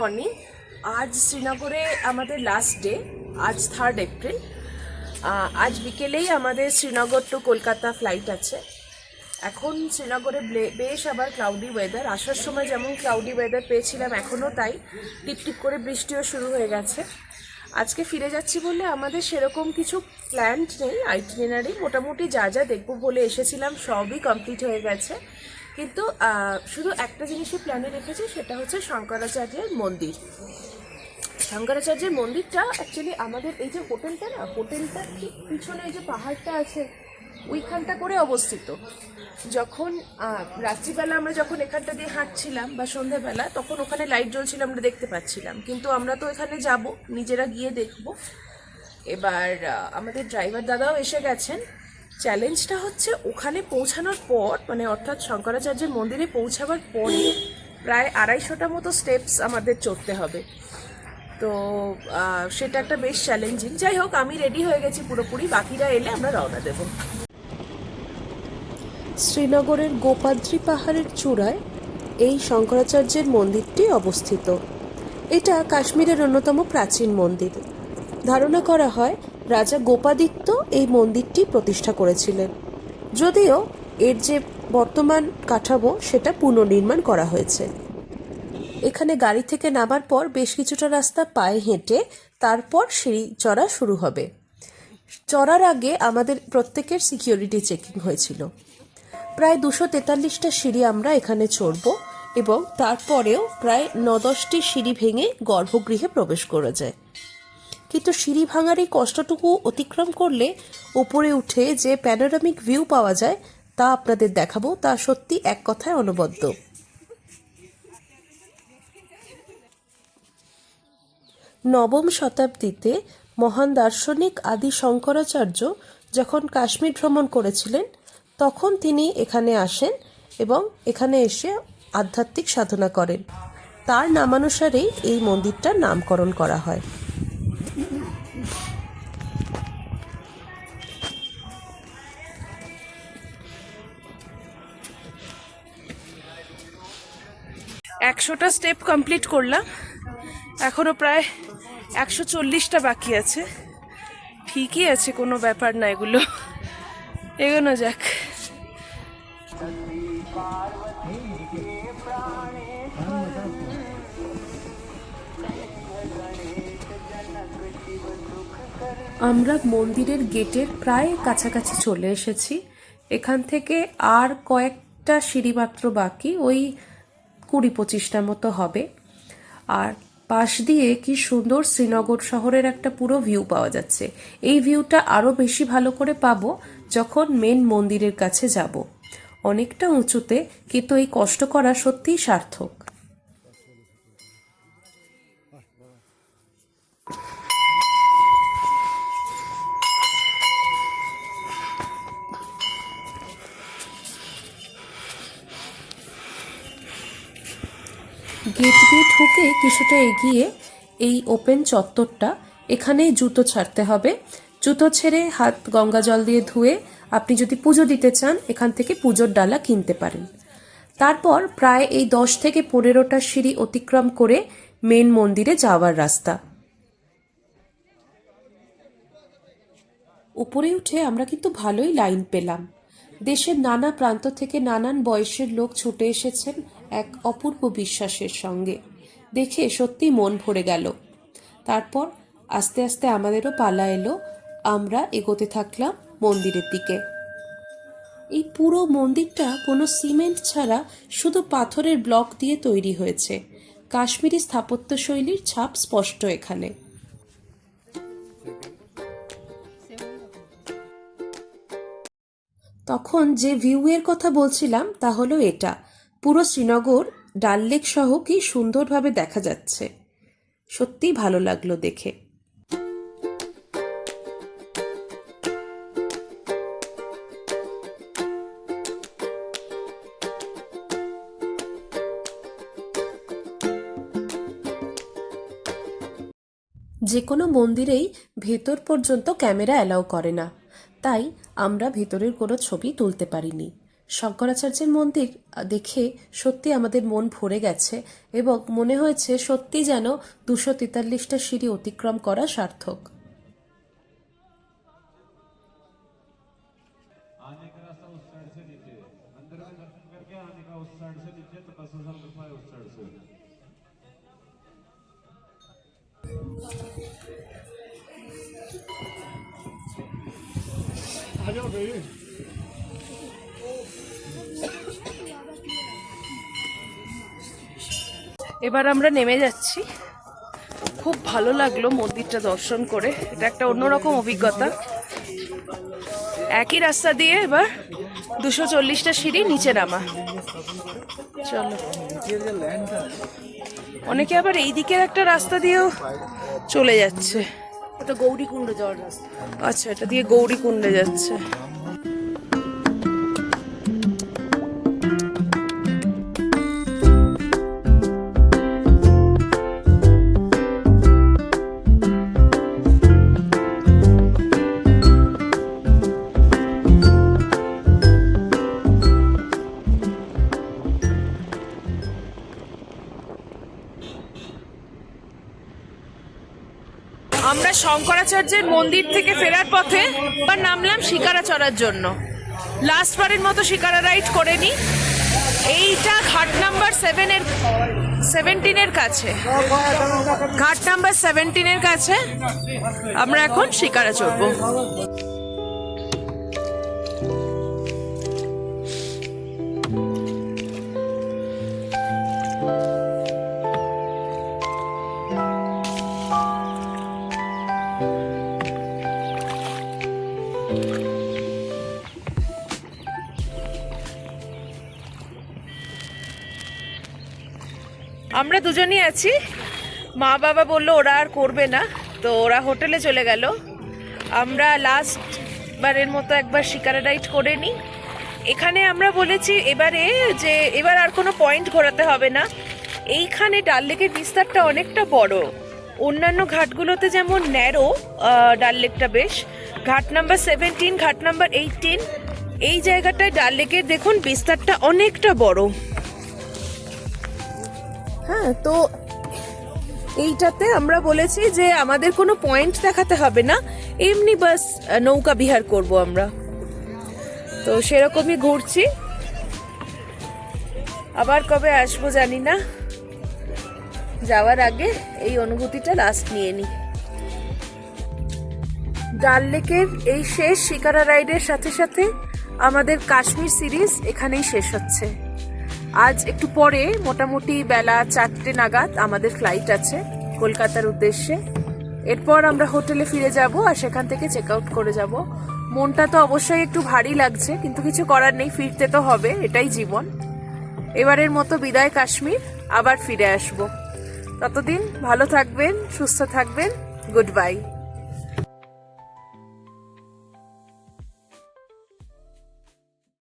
Morning. আজ শ্রীনগরে আমাদের লাস্ট ডে, আজ 3 এপ্রিল। আজ বিকেলেই আমাদের শ্রীনগর টু কলকাতা ফ্লাইট আছে। এখন শ্রীনগরে বেশ আবার ক্লাউডি ওয়েদার, আসার সময় যেমন ক্লাউডি ওয়েদার পেয়েছিলাম এখনও তাই, টিপটিপ করে বৃষ্টিও শুরু হয়ে গেছে। আজকে ফিরে যাচ্ছি বলে আমাদের সেরকম কিছু প্ল্যান্ড নেই, আইটিনারি মোটামুটি যা যা দেখবো বলে এসেছিলাম সবই কমপ্লিট হয়ে গেছে। কিন্তু শুধু একটা জিনিসই প্ল্যানে রেখেছি, সেটা হচ্ছে শঙ্করাচার্যের মন্দির। শঙ্করাচার্যের মন্দিরটা অ্যাকচুয়ালি আমাদের এই যে হোটেলটা না, হোটেলটার ঠিক পিছনে এই যে পাহাড়টা আছে ওইখানটা করে অবস্থিত। যখন রাত্রিবেলা আমরা যখন এখানটা দিয়ে হাঁটছিলাম বা সন্ধ্যাবেলা, তখন ওখানে লাইট জ্বলছিল, আমরা দেখতে পাচ্ছিলাম। কিন্তু আমরা তো এখানে যাব, নিজেরা গিয়ে দেখব। এবার আমাদের ড্রাইভার দাদাও এসে গেছেন। চ্যালেঞ্জটা হচ্ছে ওখানে পৌঁছানোর পর, মানে অর্থাৎ শঙ্করাচার্যের মন্দিরে পৌঁছাবার পরে প্রায় 250টা মতো স্টেপস আমাদের চড়তে হবে। তো সেটা একটা বেশ চ্যালেঞ্জিং। যাই হোক, আমি রেডি হয়ে গেছি পুরোপুরি, বাকিরা এলে আমরা রওনা দেব। শ্রীনগরের গোপাদ্রি পাহাড়ের চূড়ায় এই শঙ্করাচার্যের মন্দিরটি অবস্থিত। এটা কাশ্মীরের অন্যতম প্রাচীন মন্দির। ধারণা করা হয় রাজা গোপাদিত্য এই মন্দিরটি প্রতিষ্ঠা করেছিলেন, যদিও এর যে বর্তমান কাঠামো সেটা পুনর্নির্মাণ করা হয়েছে। এখানে গাড়ি থেকে নামার পর বেশ কিছুটা রাস্তা পায়ে হেঁটে তারপর সিঁড়ি চড়া শুরু হবে। চড়ার আগে আমাদের প্রত্যেকের সিকিউরিটি চেকিং হয়েছিল। প্রায় 243টা সিঁড়ি আমরা এখানে চড়ব এবং তারপরেও প্রায় 9-10টি সিঁড়ি ভেঙে গর্ভগৃহে প্রবেশ করা যায়। কিন্তু সিঁড়ি ভাঙার এই কষ্টটুকু অতিক্রম করলে উপরে উঠে যে প্যানোরামিক ভিউ পাওয়া যায় তা আপনাদের দেখাবো, তা সত্যি এক কথায় অনবদ্য। নবম শতাব্দীতে মহান দার্শনিক আদি শঙ্করাচার্য যখন কাশ্মীর ভ্রমণ করেছিলেন, তখন তিনি এখানে আসেন এবং এখানে এসে আধ্যাত্মিক সাধনা করেন। তার নামানুসারেই এই মন্দিরটার নামকরণ করা হয়। একশোটা স্টেপ কমপ্লিট করলাম, এখনো প্রায় 140টা বাকি আছে। ঠিকই আছে, কোনো ব্যাপার না, এগুলো এগোনো যাক। আমরা মন্দিরের গেটের প্রায় কাছাকাছি চলে এসেছি। এখান থেকে আর কয়েকটা সিঁড়ি মাত্র বাকি, ওই 20-25টা মতো হবে। আর পাশ দিয়ে কি সুন্দর শ্রীনগর শহরের একটা পুরো ভিউ পাওয়া যাচ্ছে। এই ভিউটা আরও বেশি ভালো করে পাবো যখন মেন মন্দিরের কাছে যাব। অনেকটা উঁচুতে, কিন্তু এই কষ্ট করা সত্যিই সার্থক। গেট দিয়ে ঢুকে কিছুটা এগিয়ে এই ওপেন চত্বরটা, এখানেই জুতো ছাড়তে হবে। জুতো ছেড়ে হাত গঙ্গা জল দিয়ে ধুয়ে আপনি যদি পুজো দিতে চান এখান থেকে পুজোর ডালা কিনতে পারেন। তারপর প্রায় এই 10 থেকে 15টা সিঁড়ি অতিক্রম করে মেন মন্দিরে যাওয়ার রাস্তা। উপরে উঠে আমরা কিন্তু ভালোই লাইন পেলাম। দেশের নানা প্রান্ত থেকে নানান বয়সের লোক ছুটে এসেছেন এক অপূর্ব বিশ্বাসের সঙ্গে। দেখে সত্যি মন ভরে গেল। তারপর আস্তে আস্তে আমাদেরও পালা এলো, আমরা এগোতে থাকলাম মন্দিরের দিকে। এই পুরো মন্দিরটা কোনো সিমেন্ট ছাড়া শুধু পাথরের ব্লক দিয়ে তৈরি হয়েছে। কাশ্মীরি স্থাপত্যশৈলীর ছাপ স্পষ্ট এখানে। তখন যে ভিউয়ের কথা বলছিলাম তা হলো এটা। পুরো শ্রীনগর, ডাল লেক সহ কি সুন্দরভাবে দেখা যাচ্ছে। সত্যিই ভালো লাগলো দেখে। যে কোনো মন্দিরেই ভেতর পর্যন্ত ক্যামেরা অ্যালাউ করে না, তাই আমরা ভেতরের কোনো ছবি তুলতে পারিনি। শঙ্করাচার্যের মন্দির দেখে সত্যি আমাদের মন ভরে গেছে এবং মনে হয়েছে সত্যি যেন 243টা সিঁড়ি অতিক্রম করা সার্থক। आने का रास्ता उस साइड से नीचे मंदिर में दर्शन करके आने का उस साइड से नीचे तो 10,000 रुपये उस साइड से। आ जाओ भाई। এবার আমরা নেমে যাচ্ছি। খুব ভালো লাগলো মন্দিরটা দর্শন করে, এটা একটা অন্যরকম অভিজ্ঞতা। একই রাস্তা দিয়ে এবার 240টা সিঁড়ি নিচে নামা। চলো, অনেকে আবার এই দিকের একটা রাস্তা দিয়েও চলে যাচ্ছে। এটা গৌরীকুণ্ড যাওয়ার রাস্তা। আচ্ছা, এটা দিয়ে গৌরীকুণ্ডে যাচ্ছে। আমরা শঙ্করাচার্যের মন্দির থেকে ফেরার পথে এবার নামলাম শিকারা চড়ার জন্য। লাস্টবারের মতো শিকারা রাইড করে নি। এইটা ঘাট নাম্বার 17-এর কাছে, ঘাট নাম্বার 17-এর কাছে আমরা এখন শিকারা চড়বো। আমরা দুজনই আছি। মা বাবা বললো ওরা আর করবে না, তো ওরা হোটেলে চলে গেল। আমরা লাস্ট বারের মতো একবার শিকারা রাইড করে নিই। এখানে আমরা বলেছি এবারে যে এবার আর কোনো পয়েন্ট ঘোরাতে হবে না। এইখানে ডাল লেকের বিস্তারটা অনেকটা বড়। অন্যান্য ঘাটগুলোতে যেমন ন্যারো, ডাল লেকটা বেশ। ঘাট নাম্বার 17, ঘাট নাম্বার 18, এই জায়গাটায় ডাল লেকের দেখুন বিস্তারটা অনেকটা বড়। হ্যাঁ, তো এইটাতে আমরা বলেছি যে আমাদের কোনো পয়েন্ট দেখাতে হবে না, এমনি বাস নৌকা বিহার করব আমরা। তো সেরকমই ঘুরছি। আবার কবে আসবো জানি না, যাওয়ার আগে এই অনুভূতিটা লাস্ট নিয়ে নিই। ডাল লেকের এই শেষ শিকারা রাইডের সাথে সাথে আমাদের কাশ্মীর সিরিজ এখানেই শেষ হচ্ছে। আজ একটু পরে মোটামুটি বেলা 4টে নাগাদ আমাদের ফ্লাইট আছে কলকাতার উদ্দেশ্যে। এরপর আমরা হোটেলে ফিরে যাব আর সেখান থেকে চেক আউট করে যাব। মনটা তো অবশ্যই একটু ভারী লাগছে, কিন্তু কিছু করার নেই, ফিরতে তো হবে, এটাই জীবন। এবারের মতো বিদায় কাশ্মীর, আবার ফিরে আসব। ততদিন ভালো থাকবেন, সুস্থ থাকবেন। Good bye.